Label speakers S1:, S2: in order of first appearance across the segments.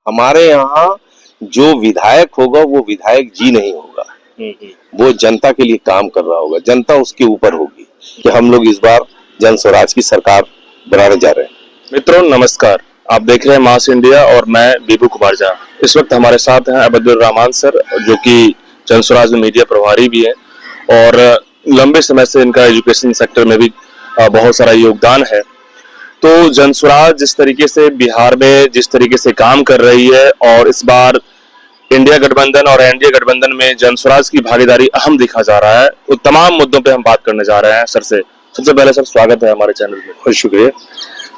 S1: हमारे यहाँ जो विधायक होगा वो विधायक जी नहीं होगा, वो जनता के लिए काम कर रहा होगा, जनता उसके ऊपर होगी कि हम लोग इस बार जन स्वराज की सरकार बनाने जा रहे हैं।
S2: मित्रों नमस्कार, आप देख रहे हैं मास इंडिया और मैं बीबू कुमार झा। इस वक्त हमारे साथ हैं अब्दुल रहमान सर, जो कि जन स्वराज में मीडिया प्रभारी भी हैं और लंबे समय से इनका एजुकेशन सेक्टर में भी बहुत सारा योगदान है। तो जन स्वराज जिस तरीके से बिहार में जिस तरीके से काम कर रही है और इस बार इंडिया गठबंधन और एनडीए गठबंधन में जन स्वराज की भागीदारी अहम दिखा जा रहा है, तो तमाम मुद्दों पे हम बात करने जा रहे हैं सर से। सबसे पहले सर स्वागत है हमारे चैनल में।
S1: बहुत शुक्रिया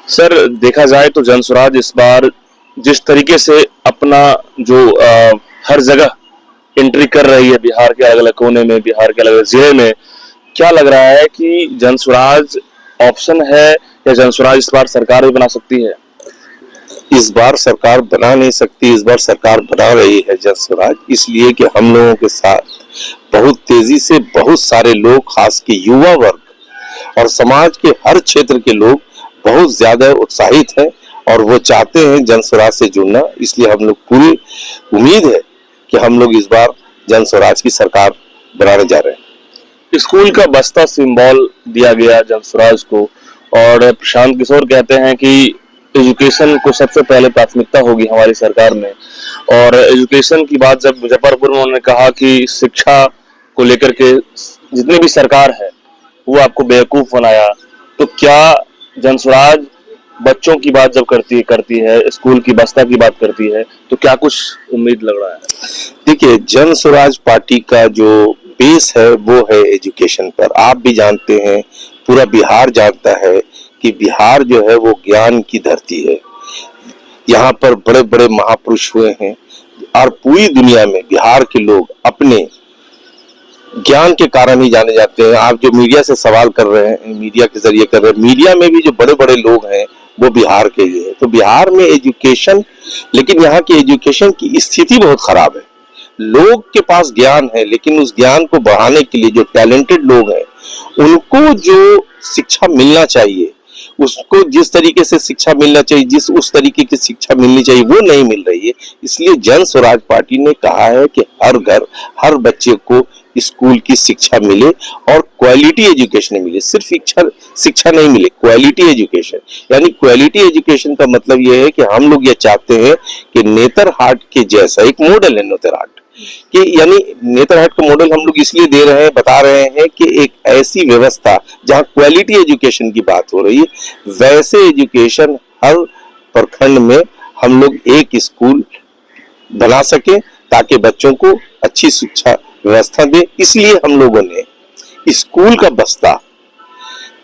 S2: सर। देखा जाए तो जन स्वराज इस बार जिस तरीके से अपना जो हर जगह एंट्री कर रही है, बिहार के अलग अलग कोने में, बिहार के अलग अलग जिले में, क्या लग रहा है कि जन स्वराज ऑप्शन है या जन स्वराज इस बार सरकार भी बना सकती है?
S1: इस बार सरकार बना नहीं सकती, इस बार सरकार बना रही है जन स्वराज, इसलिए कि हम लोगों के साथ बहुत तेजी से बहुत सारे लोग, खास के युवा वर्ग और समाज के हर क्षेत्र के लोग बहुत ज्यादा उत्साहित हैं और वो चाहते हैं जन स्वराज से जुड़ना। इसलिए हम लोग पूरी उम्मीद है कि हम लोग इस बार जन स्वराज की सरकार बनाने जा रहे हैं।
S2: स्कूल का बस्ता सिंबल दिया गया जन स्वराज को और प्रशांत किशोर कहते हैं कि एजुकेशन को सबसे पहले प्राथमिकता होगी हमारी सरकार में। और एजुकेशन की बात जब मुजफ्फरपुर में उन्होंने कहा कि शिक्षा को लेकर के जितनी भी सरकार है वो आपको बेवकूफ बनाया, तो क्या जन स्वराज बच्चों की बात जब करती है, स्कूल की बस्ता की बात करती है, तो क्या कुछ उम्मीद लग रहा है?
S1: देखिए, जन स्वराज पार्टी का जो बेस है वो है एजुकेशन पर। आप भी जानते हैं, पूरा बिहार जानता है कि बिहार जो है वो ज्ञान की धरती है। यहाँ पर बड़े बड़े महापुरुष हुए हैं और पूरी दुनिया में बिहार के लोग अपने ज्ञान के कारण ही जाने जाते हैं। आप जो मीडिया से सवाल कर रहे हैं, मीडिया के जरिए कर रहे हैं, मीडिया में भी जो बड़े बड़े लोग हैं वो बिहार के ही हैं। तो बिहार में एजुकेशन, लेकिन यहाँ की एजुकेशन की स्थिति बहुत खराब है। लोग के पास ज्ञान है, लेकिन उस ज्ञान को बढ़ाने के लिए जो टैलेंटेड लोग हैं उनको जो शिक्षा मिलना चाहिए, उसको जिस तरीके से शिक्षा मिलना चाहिए, उस तरीके की शिक्षा मिलनी चाहिए, वो नहीं मिल रही है। इसलिए जन स्वराज पार्टी ने कहा है कि हर घर, हर बच्चे को स्कूल की शिक्षा मिले और क्वालिटी एजुकेशन मिले। सिर्फ शिक्षा नहीं मिले, क्वालिटी एजुकेशन। यानी क्वालिटी एजुकेशन का मतलब यह है कि हम लोग ये चाहते हैं कि नेतरहाट के जैसा एक मॉडल है नेतरहाट कि, यानी नेतरहाट का मॉडल हम लोग इसलिए दे रहे हैं, बता रहे हैं कि एक ऐसी व्यवस्था जहां क्वालिटी एजुकेशन की बात हो रही है, वैसे एजुकेशन हर प्रखंड में हम लोग एक स्कूल बना सके ताकि बच्चों को अच्छी शिक्षा व्यवस्था दे। इसलिए हम लोगों ने स्कूल का बस्ता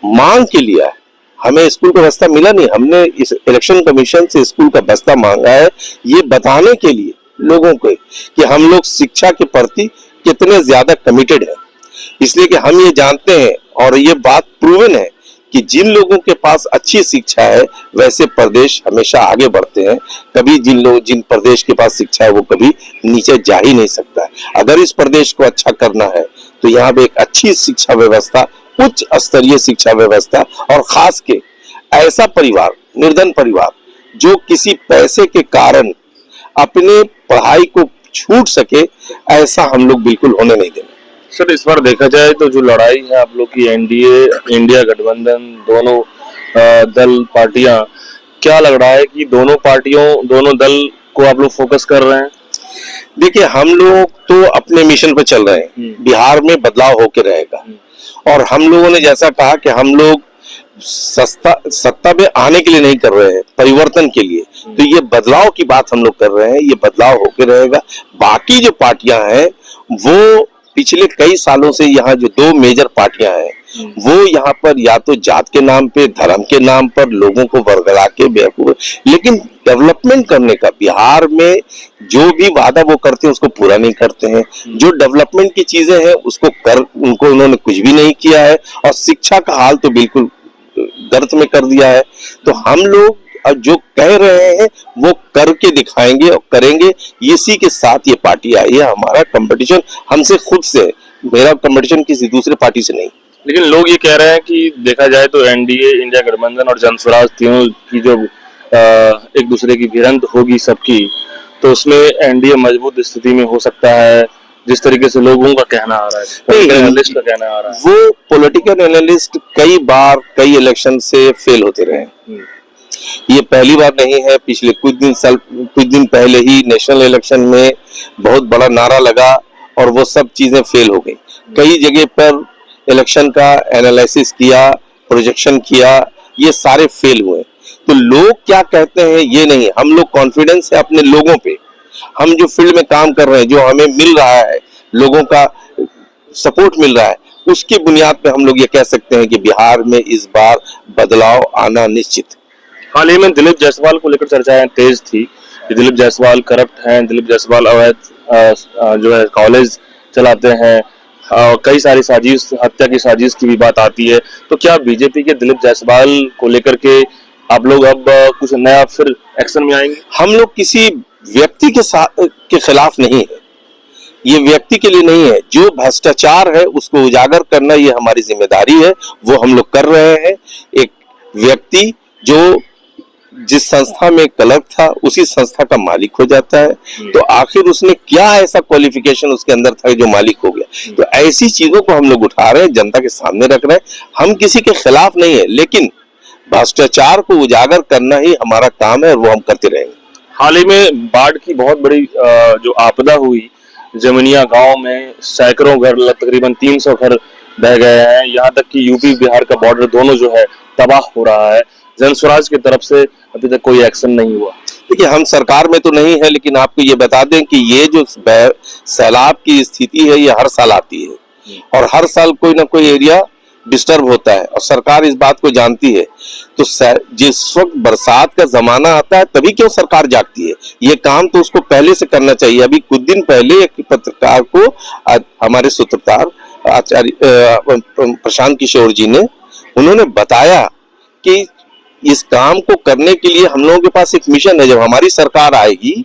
S1: मांग के लिया है। हमें स्कूल का बस्ता मिला नहीं, हमने इस इलेक्शन कमीशन से स्कूल का बस्ता मांगा है, ये बताने के लिए लोगों को कि हम लोग शिक्षा के प्रति कितने ज्यादा कमिटेड हैं। इसलिए कि हम ये जानते हैं और ये बात प्रूवन है कि जिन लोगों के पास अच्छी शिक्षा है वैसे प्रदेश हमेशा आगे बढ़ते हैं। कभी जिन प्रदेश के पास शिक्षा है वो कभी नीचे जा ही नहीं सकता है। अगर इस प्रदेश को अच्छा करना है तो यहाँ पे एक अच्छी शिक्षा व्यवस्था, उच्च स्तरीय शिक्षा व्यवस्था और खास के ऐसा परिवार, निर्धन परिवार जो किसी पैसे के कारण अपने पढ़ाई को छूट सके, ऐसा हम लोग बिल्कुल होने नहीं देंगे।
S2: सर, इस बार देखा जाए तो जो लड़ाई है आप लोग की एनडीए, इंडिया गठबंधन, दोनों दल पार्टियां, क्या लग रहा है कि दोनों दल को आप लोग फोकस कर रहे हैं?
S1: देखिए, हम लोग तो अपने मिशन पर चल रहे हैं। बिहार में बदलाव होके रहेगा और हम लोगों ने जैसा कहा कि हम लोग सत्ता में आने के लिए नहीं कर रहे हैं, परिवर्तन के लिए। तो ये बदलाव की बात हम लोग कर रहे हैं, ये बदलाव होके रहेगा। बाकी जो पार्टियां हैं वो पिछले कई सालों से, यहाँ जो दो मेजर पार्टियां हैं वो यहाँ पर या तो जात के नाम पे, धर्म के नाम पर लोगों को वर्गला के बेवकूफ, लेकिन डेवलपमेंट करने का बिहार में जो भी वादा वो करते हैं उसको पूरा नहीं करते हैं। जो डेवलपमेंट की चीजें हैं उनको उन्होंने कुछ भी नहीं किया है और शिक्षा का हाल तो बिल्कुल गर्त में कर दिया है। तो हम लोग अब जो कह रहे हैं वो करके दिखाएंगे और करेंगे। इसी के साथ ये पार्टी आई है। हमारा कंपटीशन हमसे खुद से, मेरा कंपटीशन किसी दूसरे पार्टी से नहीं।
S2: लेकिन लोग ये कह रहे हैं कि देखा जाए तो एनडीए, इंडिया गठबंधन और जन स्वराज तीनों की जो एक दूसरे की भिड़ंत होगी सबकी, तो उसमें एनडीए मजबूत स्थिति में हो सकता है, जिस तरीके से लोगों का कहना आ रहा है, पॉलिटिकल एनालिस्ट का कहना आ रहा है।
S1: वो पॉलिटिकल एनालिस्ट कई बार कई इलेक्शन से फेल होते रहे। ये पहली बार नहीं है, पिछले कुछ दिन पहले ही नेशनल इलेक्शन में बहुत बड़ा नारा लगा और वो सब चीजें फेल हो गई। कई जगह पर इलेक्शन का एनालिसिस किया, प्रोजेक्शन किया, ये सारे फेल हुए। तो लोग क्या कहते हैं ये नहीं, हम लोग कॉन्फिडेंस है अपने लोगों पे। हम जो फील्ड में काम कर रहे हैं, जो हमें मिल रहा है, लोगों का सपोर्ट मिल रहा है, उसकी बुनियाद पे हम लोग ये कह सकते हैं कि बिहार में इस बार बदलाव आना निश्चित।
S2: हाल ही में दिलीप जायसवाल को लेकर चर्चाएं तेज थी कि दिलीप जायसवाल करप्ट हैं, दिलीप जायसवाल अवैध जो है कॉलेज चलाते हैं, कई सारी साजिश, हत्या की साजिश की भी बात आती है। तो क्या बीजेपी के दिलीप जायसवाल को लेकर के आप लोग अब कुछ नया फिर एक्शन में आएंगे?
S1: हम लोग किसी व्यक्ति के खिलाफ नहीं है, ये व्यक्ति के लिए नहीं है। जो भ्रष्टाचार है उसको उजागर करना ये हमारी जिम्मेदारी है, वो हम लोग कर रहे हैं। एक व्यक्ति जो जिस संस्था में क्लर्क था उसी संस्था का मालिक हो जाता है, तो आखिर उसने क्या ऐसा क्वालिफिकेशन उसके अंदर था जो मालिक हो गया। तो ऐसी चीजों को हम लोग उठा रहे हैं, जनता के सामने रख रहे हैं। हम किसी के खिलाफ नहीं है, लेकिन भ्रष्टाचार को उजागर करना ही हमारा काम है और वो हम करते रहेंगे।
S2: हाल ही में बाढ़ की बहुत बड़ी जो आपदा हुई, जमुनिया गांव में सैकड़ों घर, तकरीबन 300 घर बह गए हैं। यहाँ तक कि यूपी बिहार का बॉर्डर दोनों जो है तबाह हो रहा है। जन स्वराज की तरफ से अभी तक कोई एक्शन नहीं हुआ।
S1: देखिए, हम सरकार में तो नहीं है, लेकिन आपको ये बता दें कि ये जो सैलाब की स्थिति है ये हर साल आती है और हर साल कोई ना कोई एरिया डिस्टर्ब होता है और सरकार इस बात को जानती है। तो जिस वक्त बरसात का जमाना आता है तभी क्यों सरकार जागती है? ये काम तो उसको पहले से करना चाहिए। अभी कुछ दिन पहले एक पत्रकार को हमारे सूत्रधार आचार्य प्रशांत किशोर जी ने उन्होंने बताया कि इस काम को करने के लिए हम लोगों के पास एक मिशन है। जब हमारी सरकार आएगी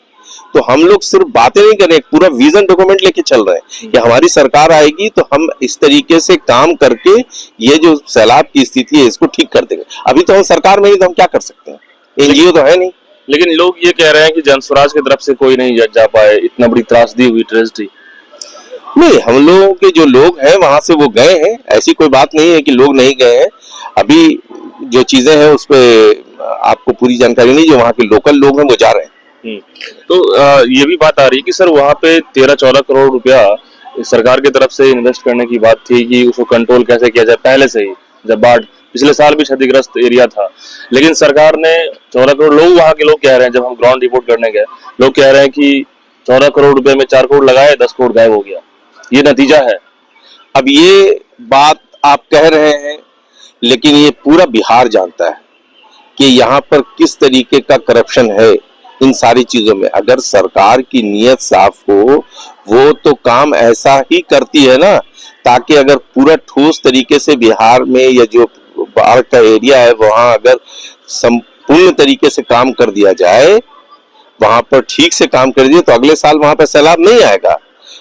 S1: तो हम लोग सिर्फ बातें नहीं करें, पूरा विजन डॉक्यूमेंट लेके चल रहे हैं कि हमारी सरकार आएगी तो हम इस तरीके से काम करके ये जो सैलाब की स्थिति है इसको ठीक कर देंगे। अभी तो हम सरकार में ही, तो हम क्या कर सकते हैं, एनजीओ तो है नहीं।
S2: लेकिन लोग ये कह रहे हैं कि जन स्वराज की तरफ से कोई नहीं जा पाए, इतना बड़ी त्रासदी हुई, ट्रेजेडी।
S1: नहीं, हम लोगों के जो लोग हैं वहां से वो गए हैं, ऐसी कोई बात नहीं है कि लोग नहीं गए हैं। अभी जो चीजें हैं उस पर आपको पूरी जानकारी नहीं, जो वहाँ के लोकल लोग हैं वो जा रहे हैं।
S2: तो ये भी बात आ रही है कि सर वहाँ पे 13-14 करोड़ रुपया सरकार की तरफ से इन्वेस्ट करने की बात थी कि उसको कंट्रोल कैसे किया जाए पहले से ही, जब बाढ़ पिछले साल भी क्षतिग्रस्त एरिया था। लेकिन सरकार ने 14 करोड़, लोग वहाँ के लोग कह रहे हैं, जब हम ग्राउंड रिपोर्ट करने गए, लोग कह रहे हैं कि 14 करोड़ रुपए में 4 करोड़ लगाए, 10 करोड़ गायब हो गया। ये नतीजा है।
S1: अब ये बात आप कह रहे हैं, लेकिन ये पूरा बिहार जानता है कि यहाँ पर किस तरीके का करप्शन है इन सारी चीजों में। अगर सरकार की नीयत साफ हो, वो तो काम ऐसा ही करती है ना, ताकि अगर पूरा ठोस तरीके से बिहार में या जो बाढ़ का एरिया है वहां अगर संपूर्ण तरीके से काम कर दिया जाए, वहां पर ठीक से काम कर दिए, तो अगले साल वहां पर सैलाब नहीं आएगा।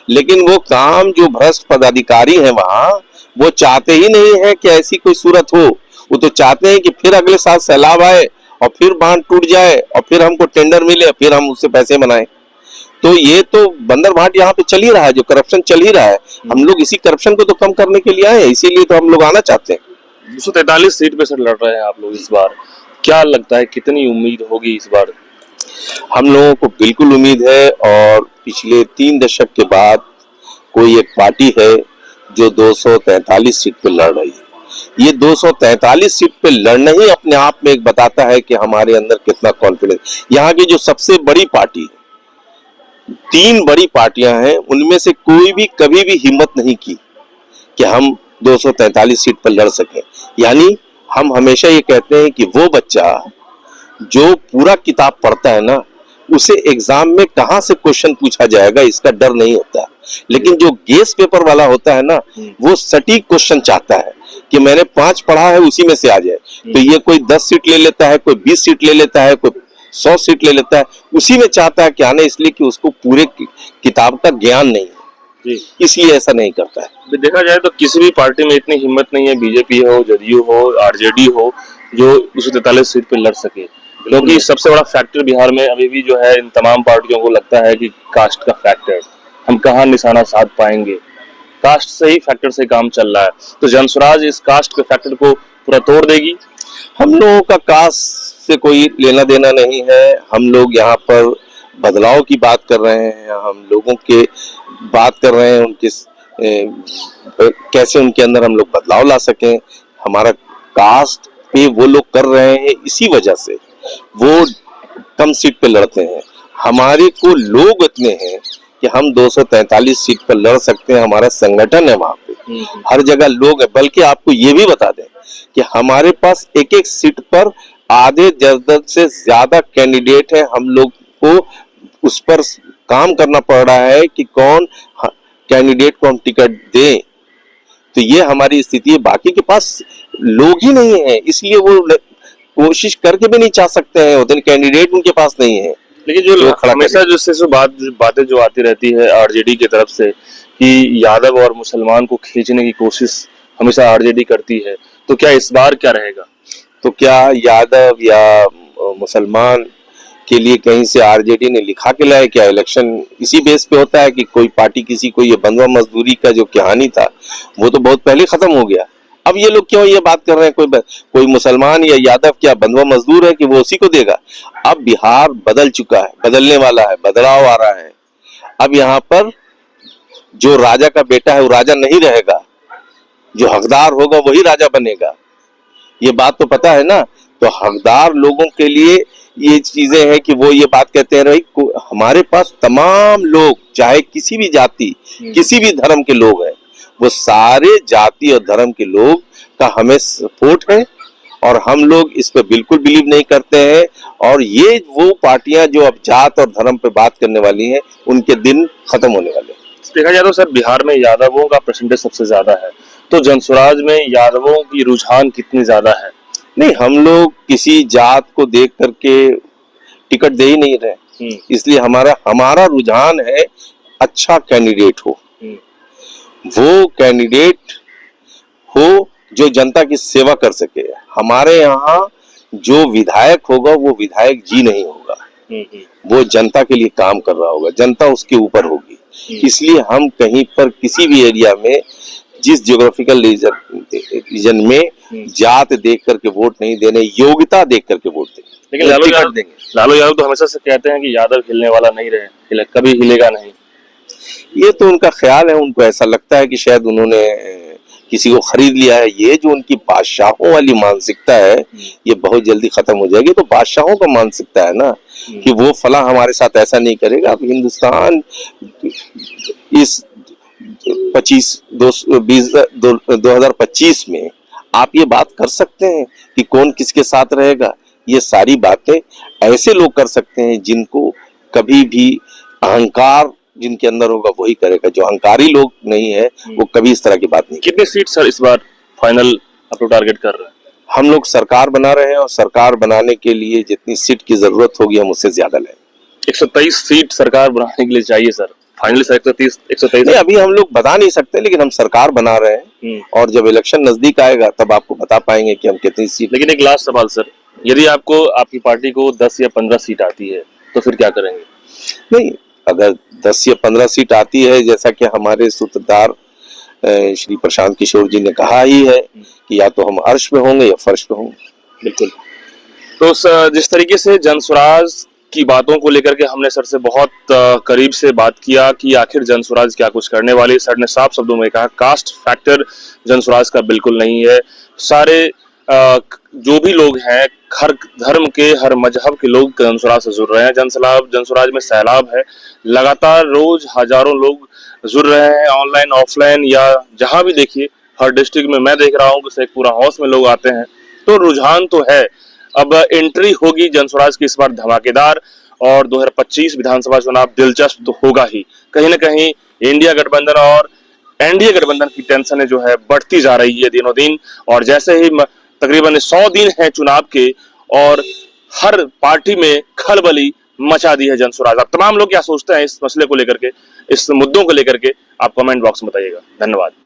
S1: लेकिन वो काम जो भ्रष्ट पदाधिकारी हैं वहां, वो चाहते ही नहीं है कि ऐसी कोई सूरत हो। वो तो चाहते हैं कि फिर अगले साल सैलाब आए और फिर बांध टूट जाए और फिर हमको टेंडर मिले, फिर हम उससे पैसे बनाए। तो ये तो बंदर भाट यहाँ पे चल ही रहा है, जो करप्शन चल ही रहा है। हम लोग इसी करप्शन को तो कम करने के लिए आए हैं, इसीलिए तो हम लोग आना चाहते हैं।
S2: 243 सीट पे सर लड़ रहे हैं आप लोग इस बार, क्या लगता है कितनी उम्मीद होगी इस बार?
S1: हम लोगों को बिल्कुल उम्मीद है, और पिछले 3 दशक के बाद कोई एक पार्टी है जो 243 सीट पे लड़ रही है। ये 243 सीट पे लड़ना ही अपने आप में एक बताता है कि हमारे अंदर कितना कॉन्फिडेंस। यहाँ की जो सबसे बड़ी पार्टी, 3 बड़ी पार्टियां हैं, उनमें से कोई भी कभी भी हिम्मत नहीं की कि हम 243 सीट पर लड़ सकें। यानी हम हमेशा ये कहते हैं कि वो बच्चा जो पूरा किताब पढ़ता है ना, उसे एग्जाम में कहां से क्वेश्चन पूछा जाएगा इसका डर नहीं होता। लेकिन जो गेस पेपर वाला होता है ना, वो सटीक क्वेश्चन चाहता है कि मैंने 5 पढ़ा है उसी में से आ जाए। तो ये कोई 10 सीट ले लेता है, कोई 20 सीट ले लेता है, कोई 100 सीट ले लेता है, उसी में चाहता है कि आने, इसलिए कि उसको पूरे किताब का ज्ञान नहीं है, इसलिए ऐसा नहीं करता है।
S2: देखा जाए तो किसी भी पार्टी में इतनी हिम्मत नहीं है, बीजेपी हो, जदयू हो, आरजेडी हो, जो 243 सीट पे लड़ सके। क्योंकि सबसे बड़ा फैक्टर बिहार में अभी भी जो है इन तमाम पार्टियों को लगता है कि कास्ट का फैक्टर, हम कहाँ निशाना साध पाएंगे, कास्ट से ही फैक्टर से काम चल रहा है। तो जनसुराज इस कास्ट के फैक्टर को पूरा तोड़ देगी।
S1: हम लोगों का कास्ट से कोई लेना देना नहीं है। हम लोग यहाँ पर बदलाव की बात कर रहे हैं, हम लोगों के बात कर रहे हैं उनके कैसे उनके अंदर हम लोग बदलाव ला सकें। हमारा कास्ट पे वो लोग कर रहे हैं, इसी वजह से वो कम सीट पे लड़ते हैं। हमारे को लोग इतने हैं कि हम 243 सीट पर लड़ सकते हैं। हमारा संगठन है वहां पे, हर जगह लोग हैं। बल्कि आपको ये भी बता दें कि हमारे पास एक एक सीट पर आधे दर्जन से ज्यादा कैंडिडेट है। हम लोग को उस पर काम करना पड़ रहा है कि कौन कैंडिडेट को हम टिकट दें। तो ये हमारी स्थिति है। बाकी के पास लोग ही नहीं है, इसलिए वो कोशिश करके भी नहीं चाह सकते हैं, उतने कैंडिडेट उनके पास नहीं है।
S2: लेकिन जो हमेशा जो बातें जो आती रहती है आरजेडी की तरफ से कि यादव और मुसलमान को खींचने की कोशिश हमेशा आरजेडी करती है, तो क्या इस बार क्या रहेगा?
S1: तो क्या यादव या मुसलमान के लिए कहीं से आरजेडी ने लिखा के लाया? क्या इलेक्शन इसी बेस पे होता है कि कोई पार्टी किसी को, ये बंधुआ मजदूरी का जो कहानी था वो तो बहुत पहले खत्म हो गया। अब ये लोग क्यों ये बात कर रहे हैं? कोई मुसलमान या यादव क्या बंधुआ मजदूर है कि वो उसी को देगा? अब बिहार बदल चुका है, बदलने वाला है, बदलाव आ रहा है। अब यहाँ पर जो राजा का बेटा है वो राजा नहीं रहेगा, जो हकदार होगा वही राजा बनेगा। ये बात तो पता है ना। तो हकदार लोगों के लिए ये चीजें हैं कि वो ये बात कहते हैं भाई हमारे पास तमाम लोग, चाहे किसी भी जाति किसी भी धर्म के लोग हैं, वो सारे जाति और धर्म के लोग का हमें सपोर्ट है और हम लोग इस पर बिल्कुल बिलीव नहीं करते हैं। और ये वो पार्टियां जो अब जात और धर्म पे बात करने वाली हैं, उनके दिन खत्म होने वाले हैं।
S2: देखा जाए तो सर बिहार में यादवों का परसेंटेज सबसे ज्यादा है, तो जनसुराज में यादवों की रुझान कितनी ज्यादा है?
S1: नहीं, हम लोग किसी जात को देख करके टिकट दे ही नहीं रहे। इसलिए हमारा रुझान है अच्छा कैंडिडेट हो, वो कैंडिडेट हो जो जनता की सेवा कर सके। हमारे यहाँ जो विधायक होगा वो विधायक जी नहीं होगा, वो जनता के लिए काम कर रहा होगा, जनता उसके ऊपर होगी। इसलिए हम कहीं पर किसी भी एरिया में जिस ज्योग्राफिकल रीजन में जात देख करके वोट नहीं देने, योग्यता देख करके वोट देंगे।
S2: लेकिन लालू यादव तो हमेशा से कहते हैं कि यादव हिलने वाला नहीं रहे, कभी हिलेगा नहीं।
S1: ये तो उनका ख्याल है, उनको ऐसा लगता है कि शायद उन्होंने किसी को खरीद लिया है। ये जो उनकी बादशाहों वाली मानसिकता है ये बहुत जल्दी खत्म हो जाएगी। तो बादशाहों का मानसिकता है ना कि वो फला हमारे साथ ऐसा नहीं करेगा। अब हिंदुस्तान इस 2025 में आप ये बात कर सकते हैं कि कौन किसके साथ रहेगा। ये सारी बातें ऐसे लोग कर सकते हैं जिनको कभी भी अहंकार जिनके अंदर होगा वही करेगा। जो अहंकारी लोग नहीं है वो कभी इस तरह की बात नहीं।
S2: कितने सीट सर इस बार फाइनल आप लोग टारगेट कर रहे हैं?
S1: हम लोग सरकार बना रहे हैं और सरकार बनाने के लिए जितनी सीट की जरूरत होगी हम उससे ज्यादा लेंगे।
S2: 123 सीट सरकार बनाने के लिए चाहिए सर। फाइनली 123
S1: नहीं, अभी हम लोग बता नहीं सकते, लेकिन हम सरकार बना रहे हैं और जब इलेक्शन नजदीक आएगा तब आपको बता पाएंगे कि हम कितनी सीट।
S2: लेकिन एक लास्ट सवाल सर, यदि आपको आपकी पार्टी को 10 या 15 सीट आती है तो फिर क्या करेंगे?
S1: नहीं, अगर 10 या 15 सीट आती है, जैसा कि हमारे सूत्रधार श्री प्रशांत किशोर जी ने कहा ही है कि या तो हम अर्श पे होंगे या फर्श पे होंगे।
S2: बिल्कुल। तो जिस तरीके से जनसुराज की बातों को लेकर के हमने सर से बहुत करीब से बात किया कि आखिर जनसुराज क्या कुछ करने वाली, सर ने साफ शब्दों में कहा कास्ट फैक्टर जनसुराज का बिल्कुल नहीं है। सारे जो भी लोग हैं, हर धर्म के, हर मजहब के लोग जनसुराज से जुड़ रहे हैं। जनसुराज में सैलाब है, लगातार रोज हजारों लोग जुड़ रहे हैं, ऑनलाइन ऑफलाइन या जहां भी देखिए। हर डिस्ट्रिक्ट में मैं देख रहा हूँ कि एक पूरा हाउस में लोग आते हैं। तो रुझान तो है। अब एंट्री होगी जनसुराज की इस बार धमाकेदार, और 2025 विधानसभा चुनाव दिलचस्प तो होगा ही। कहीं ना कहीं इंडिया गठबंधन और एनडीए गठबंधन की टेंशन जो है बढ़ती जा रही है दिनों दिन। और जैसे ही तकरीबन 100 दिन है चुनाव के और हर पार्टी में खलबली मचा दी है जनसुराज। अब तमाम लोग क्या सोचते हैं इस मसले को लेकर के, इस मुद्दों को लेकर के, आप कमेंट बॉक्स में बताइएगा। धन्यवाद।